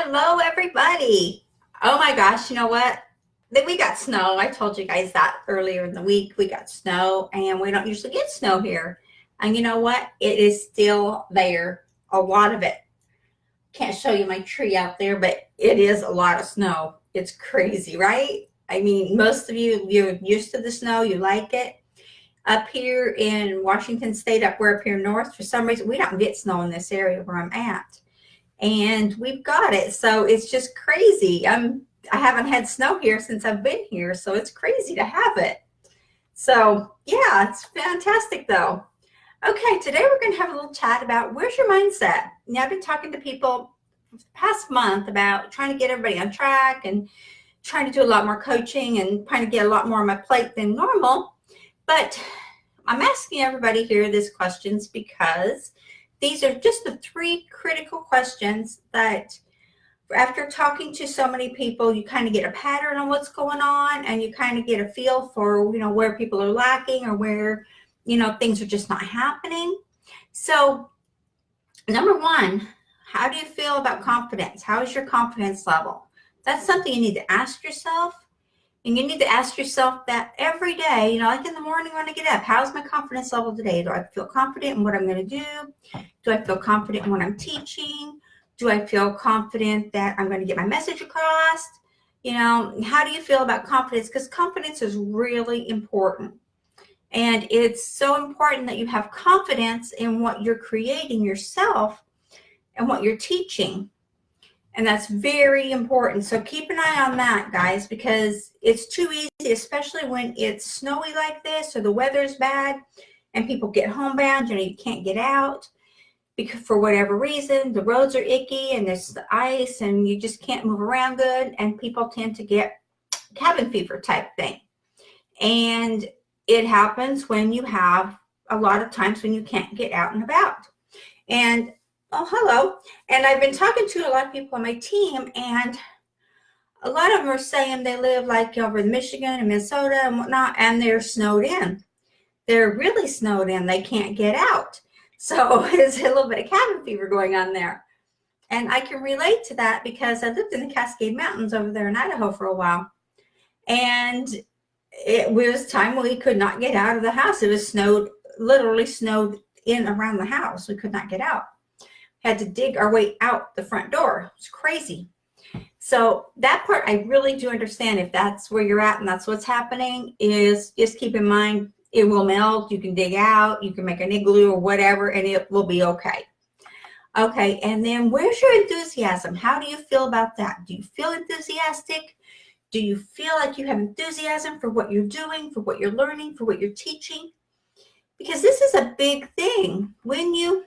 Hello, everybody. Oh my gosh, you know what? We got snow. I told you guys that earlier in the week. We got snow, and we don't usually get snow here. And you know what? It is still there, a lot of it. Can't show you my tree out there, but it is a lot of snow. It's crazy, right? I mean, most of you, you're used to the snow, you like it. Up here in Washington State, up here north, for some reason, we don't get snow in this area where I'm at. And we've got it. So it's just crazy. I haven't had snow here since I've been here, so it's crazy to have it. So yeah, it's fantastic though. Okay, today we're going to have a little chat about where's your mindset. Now, I've been talking to people the past month about trying to get everybody on track and trying to do a lot more coaching and trying to get a lot more on my plate than normal. But I'm asking everybody here these questions because these are just the 3 critical questions that after talking to so many people, you kind of get a pattern on what's going on, and you kind of get a feel for, where people are lacking or where, things are just not happening. So number 1, how do you feel about confidence? How is your confidence level? That's something you need to ask yourself. And you need to ask yourself that every day, like in the morning when I get up, how's my confidence level today? Do I feel confident in what I'm going to do? Do I feel confident in what I'm teaching? Do I feel confident that I'm going to get my message across? How do you feel about confidence? Because confidence is really important. And it's so important that you have confidence in what you're creating yourself and what you're teaching. And that's very important. So keep an eye on that, guys, because it's too easy, especially when it's snowy like this or the weather's bad and people get homebound, you can't get out because for whatever reason, the roads are icky and there's the ice and you just can't move around good, and people tend to get cabin fever type thing. And it happens when you have a lot of times when you can't get out and about. And oh, hello. And I've been talking to a lot of people on my team, and a lot of them are saying they live like over in Michigan and Minnesota and whatnot, and they're snowed in. They're really snowed in. They can't get out. So there's a little bit of cabin fever going on there. And I can relate to that because I lived in the Cascade Mountains over there in Idaho for a while. And it was time when we could not get out of the house. It was literally snowed in around the house. We could not get out. Had to dig our way out the front door. It's crazy. So that part I really do understand. If that's where you're at and that's what's happening, is just keep in mind it will melt. You can dig out, you can make an igloo or whatever, and it will be okay. Okay, and then where's your enthusiasm? How do you feel about that? Do you feel enthusiastic? Do you feel like you have enthusiasm for what you're doing, for what you're learning, for what you're teaching? Because this is a big thing. When you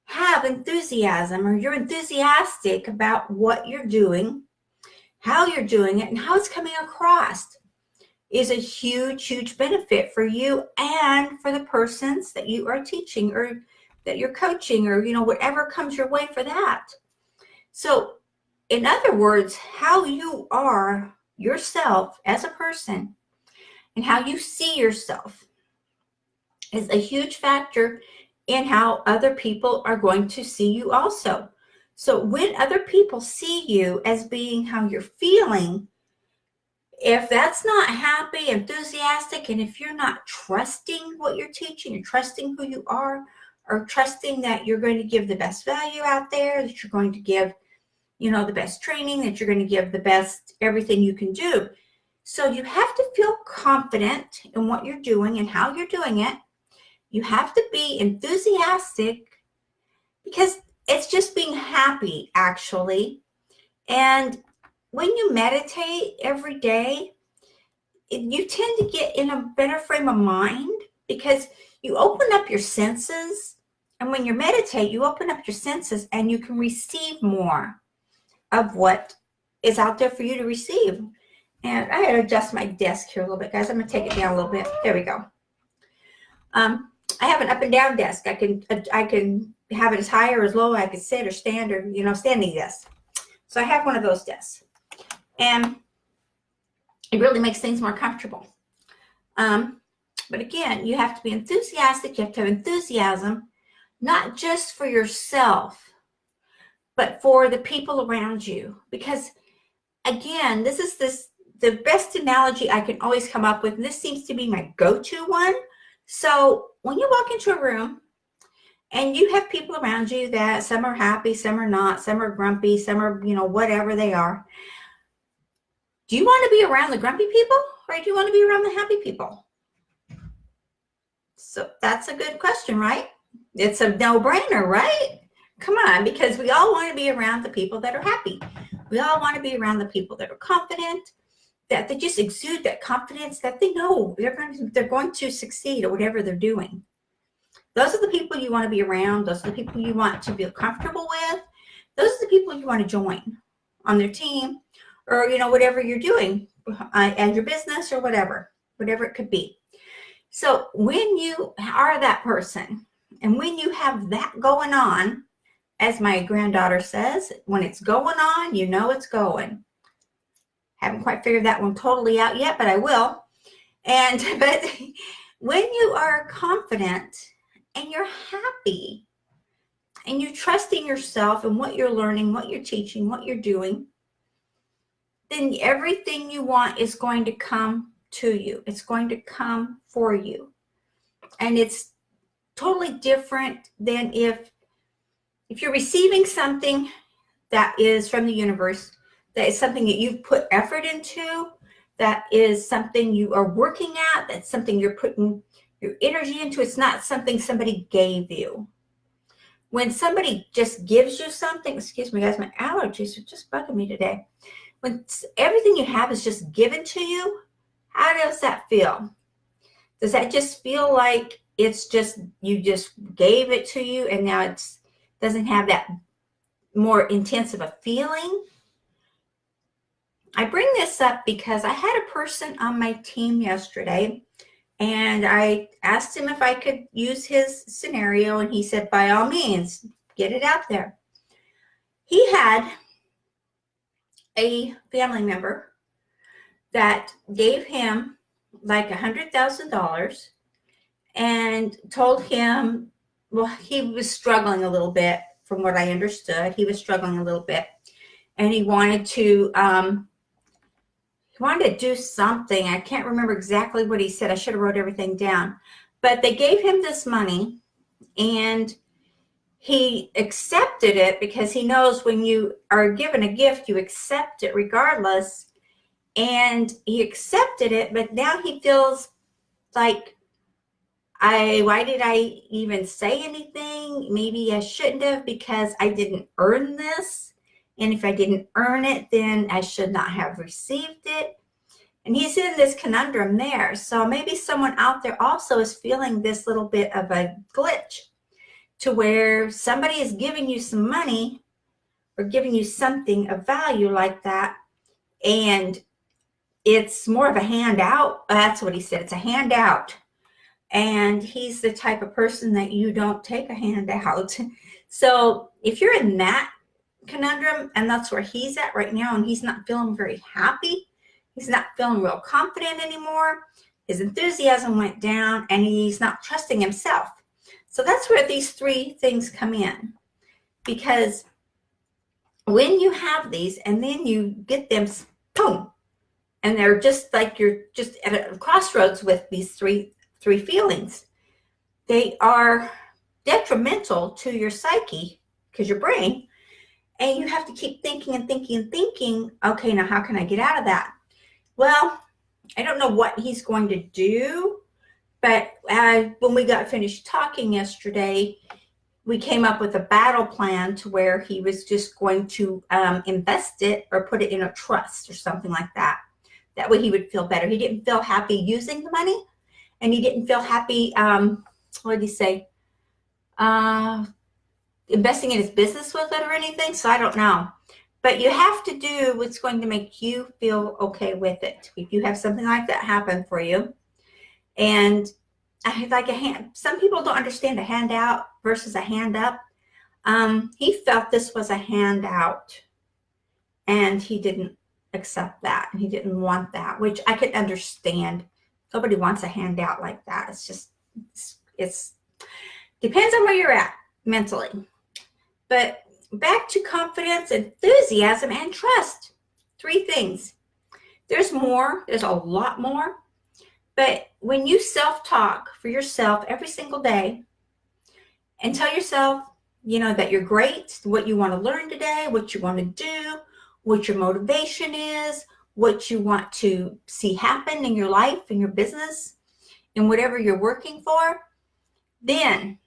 have enthusiasm or you're enthusiastic about what you're doing, how you're doing it, and how it's coming across is a huge, huge benefit for you and for the persons that you are teaching or that you're coaching or, whatever comes your way for that. So in other words, how you are yourself as a person and how you see yourself is a huge factor in how other people are going to see you also. So when other people see you as being how you're feeling, if that's not happy, enthusiastic, and if you're not trusting what you're teaching, or trusting who you are, or trusting that you're going to give the best value out there, that you're going to give, the best training, that you're going to give the best everything you can do. So you have to feel confident in what you're doing and how you're doing it. You have to be enthusiastic because it's just being happy, actually. And when you meditate every day, you tend to get in a better frame of mind because you open up your senses. And when you meditate, you open up your senses and you can receive more of what is out there for you to receive. And I had to adjust my desk here a little bit, guys. I'm going to take it down a little bit. There we go. I have an up and down desk. I can have it as high or as low. I can sit or stand or, standing desk. So I have one of those desks. And it really makes things more comfortable. But again, you have to be enthusiastic. You have to have enthusiasm, not just for yourself, but for the people around you. Because again, this is the best analogy I can always come up with, and this seems to be my go-to one. So when you walk into a room and you have people around you that some are happy, some are not, some are grumpy, some are, whatever they are. Do you want to be around the grumpy people, or do you want to be around the happy people? So that's a good question, right? It's a no-brainer, right? Come on, because we all want to be around the people that are happy. We all want to be around the people that are confident, that they just exude that confidence, that they know they're going to succeed at whatever they're doing. Those are the people you want to be around. Those are the people you want to feel comfortable with. Those are the people you want to join on their team, or whatever you're doing at your business, or whatever it could be. So when you are that person, and when you have that going on, as my granddaughter says, when it's going on, it's going. Haven't quite figured that one totally out yet, but I will. But when you are confident and you're happy and you trust in yourself and what you're learning, what you're teaching, what you're doing, then everything you want is going to come to you. It's going to come for you. And it's totally different than if you're receiving something that is from the universe, that is something that you've put effort into, that is something you are working at, that's something you're putting your energy into. It's not something somebody gave you. When somebody just gives you something, excuse me guys, my allergies are just bugging me today. When everything you have is just given to you, how does that feel? Does that just feel like it's just, you just gave it to you and now it doesn't have that more intense of a feeling? I bring this up because I had a person on my team yesterday, and I asked him if I could use his scenario, and he said, by all means, get it out there. He had a family member that gave him like $100,000 and told him, well, he was struggling a little bit from what I understood. He was struggling a little bit, and he wanted to do something. I can't remember exactly what he said. I should have wrote everything down. But they gave him this money, and he accepted it because he knows when you are given a gift, you accept it regardless. And he accepted it, but now he feels like, why did I even say anything? Maybe I shouldn't have, because I didn't earn this. And if I didn't earn it, then I should not have received it. And he's in this conundrum there. So maybe someone out there also is feeling this little bit of a glitch, to where somebody is giving you some money or giving you something of value like that, and it's more of a handout. That's what he said. It's a handout. And he's the type of person that you don't take a handout. So if you're in that conundrum, and that's where he's at right now, and he's not feeling very happy, he's not feeling real confident anymore, his enthusiasm went down, and he's not trusting himself. So that's where these three things come in. Because when you have these and then you get them, boom, and they're just like, you're just at a crossroads with these three feelings, they are detrimental to your psyche, because your brain, and you have to keep thinking and thinking and thinking, okay, now how can I get out of that? Well, I don't know what he's going to do, but when we got finished talking yesterday, we came up with a battle plan to where he was just going to invest it or put it in a trust or something like that. That way he would feel better. He didn't feel happy using the money, and he didn't feel happy, what did he say? Investing in his business with it or anything. So I don't know. But you have to do what's going to make you feel okay with it. If you have something like that happen for you, and some people don't understand a handout versus a hand up. He felt this was a handout, and he didn't accept that, and he didn't want that, which I could understand. Nobody wants a handout like that. It's just, it's depends on where you're at mentally. But back to confidence, enthusiasm, and trust. 3 things. There's more. There's a lot more. But when you self-talk for yourself every single day and tell yourself, that you're great, what you want to learn today, what you want to do, what your motivation is, what you want to see happen in your life, in your business, in whatever you're working for, then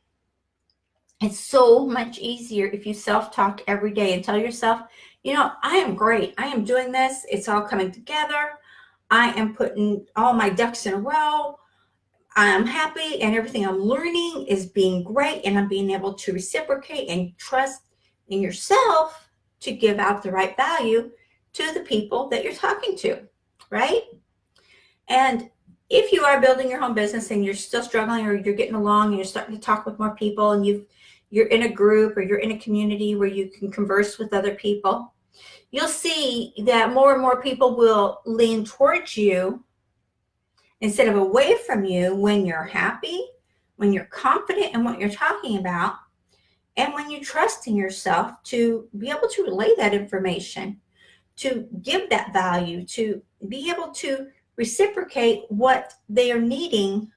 it's so much easier if you self-talk every day and tell yourself, I am great. I am doing this. It's all coming together. I am putting all my ducks in a row. I'm happy and everything I'm learning is being great, and I'm being able to reciprocate and trust in yourself to give out the right value to the people that you're talking to, right? And if you are building your home business and you're still struggling, or you're getting along and you're starting to talk with more people, and you're in a group or you're in a community where you can converse with other people, you'll see that more and more people will lean towards you instead of away from you when you're happy, when you're confident in what you're talking about, and when you trust in yourself to be able to relay that information, to give that value, to be able to reciprocate what they are needing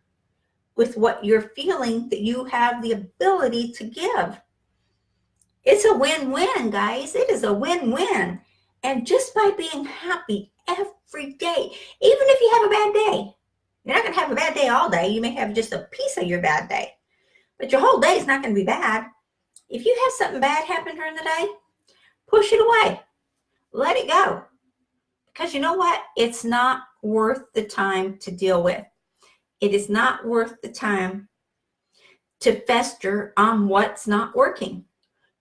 with what you're feeling that you have the ability to give. It's a win-win, guys. It is a win-win. And just by being happy every day, even if you have a bad day, you're not going to have a bad day all day. You may have just a piece of your bad day, but your whole day is not going to be bad. If you have something bad happen during the day, push it away. Let it go. Because you know what? It's not worth the time to deal with. It is not worth the time to fester on what's not working.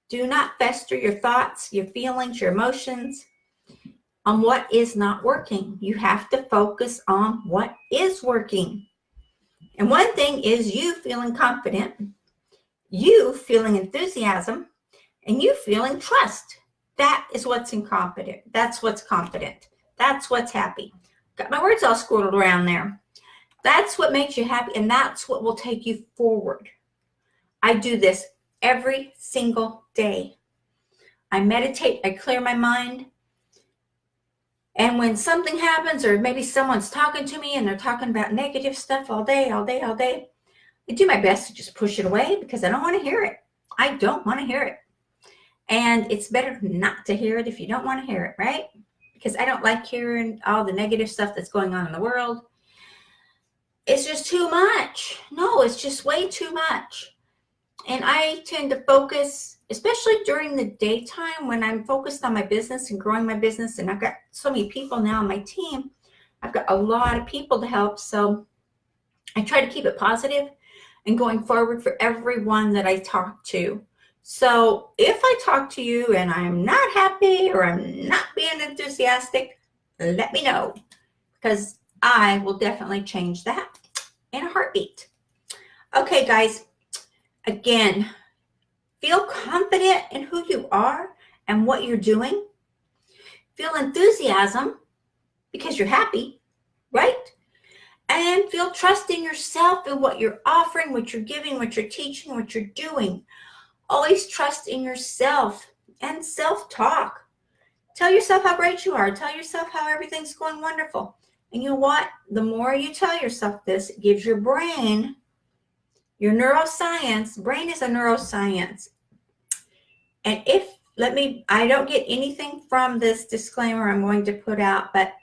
Do not fester your thoughts, your feelings, your emotions on what is not working. You have to focus on what is working. And one thing is you feeling confident, you feeling enthusiasm, and you feeling trust. That is what's incompetent. That's what's confident. That's what's happy. Got my words all squirreled around there. That's what makes you happy, and that's what will take you forward. I do this every single day. I meditate, I clear my mind. And when something happens, or maybe someone's talking to me and they're talking about negative stuff all day, I do my best to just push it away because I don't want to hear it. I don't want to hear it. And it's better not to hear it if you don't want to hear it, right? Because I don't like hearing all the negative stuff that's going on in the world. It's just too much. No, it's just way too much. And I tend to focus, especially during the daytime when I'm focused on my business and growing my business, and I've got so many people now on my team. I've got a lot of people to help, so I try to keep it positive and going forward for everyone that I talk to. So if I talk to you and I'm not happy or I'm not being enthusiastic, let me know, because I will definitely change that in a heartbeat. Okay, guys. Again, feel confident in who you are and what you're doing. Feel enthusiasm because you're happy, right? And feel trust in yourself and what you're offering, what you're giving, what you're teaching, what you're doing. Always trust in yourself and self-talk. Tell yourself how great you are. Tell yourself how everything's going wonderful. And you know what? The more you tell yourself this, it gives your brain, your neuroscience, brain is a neuroscience. And I don't get anything from this disclaimer I'm going to put out, but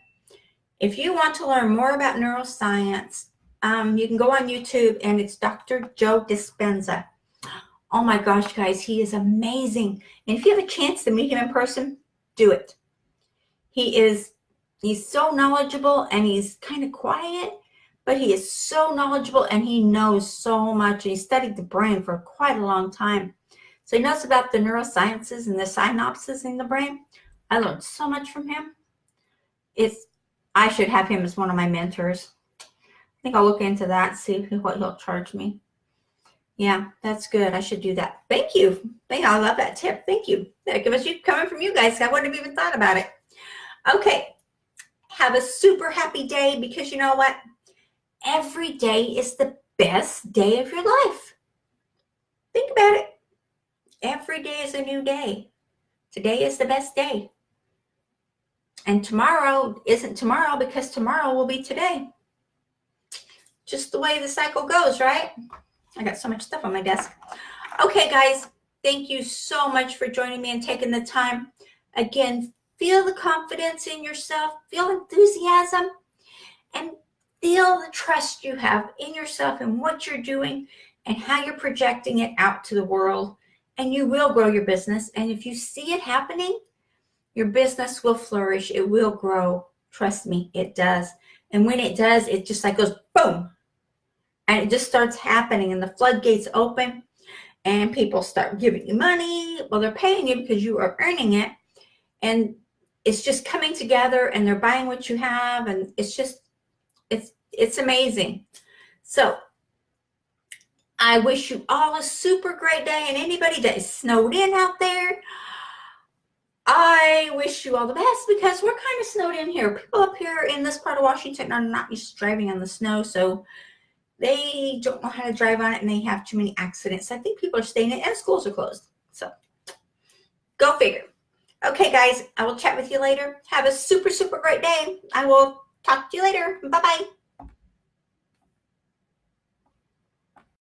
if you want to learn more about neuroscience, you can go on YouTube, and it's Dr. Joe Dispenza. Oh my gosh, guys, he is amazing. And if you have a chance to meet him in person, do it. He's so knowledgeable, and he's kind of quiet, but he is so knowledgeable, and he knows so much. And he studied the brain for quite a long time. So he knows about the neurosciences and the synapses in the brain. I learned so much from him. I should have him as one of my mentors. I think I'll look into that, see what he'll charge me. Yeah, that's good. I should do that. Thank you. I love that tip. Thank you. That was coming from you guys. I wouldn't have even thought about it. Okay. Have a super happy day, because you know what? Every day is the best day of your life. Think about it. Every day is a new day. Today is the best day. And tomorrow isn't tomorrow because tomorrow will be today. Just the way the cycle goes, right? I got so much stuff on my desk. Okay, guys, thank you so much for joining me and taking the time. Again, feel the confidence in yourself, feel enthusiasm, and feel the trust you have in yourself and what you're doing and how you're projecting it out to the world. And you will grow your business. And if you see it happening, your business will flourish. It will grow. Trust me, it does. And when it does, it just like goes boom. And it just starts happening and the floodgates open and people start giving you money. Well, they're paying you because you are earning it. And it's just coming together and they're buying what you have. And it's just, it's amazing. So I wish you all a super great day. And anybody that is snowed in out there, I wish you all the best because we're kind of snowed in here. People up here in this part of Washington are not used to driving on the snow, so they don't know how to drive on it and they have too many accidents. I think people are staying in and schools are closed. So go figure. Okay, guys, I will chat with you later. Have a super, super great day. I will talk to you later. Bye-bye.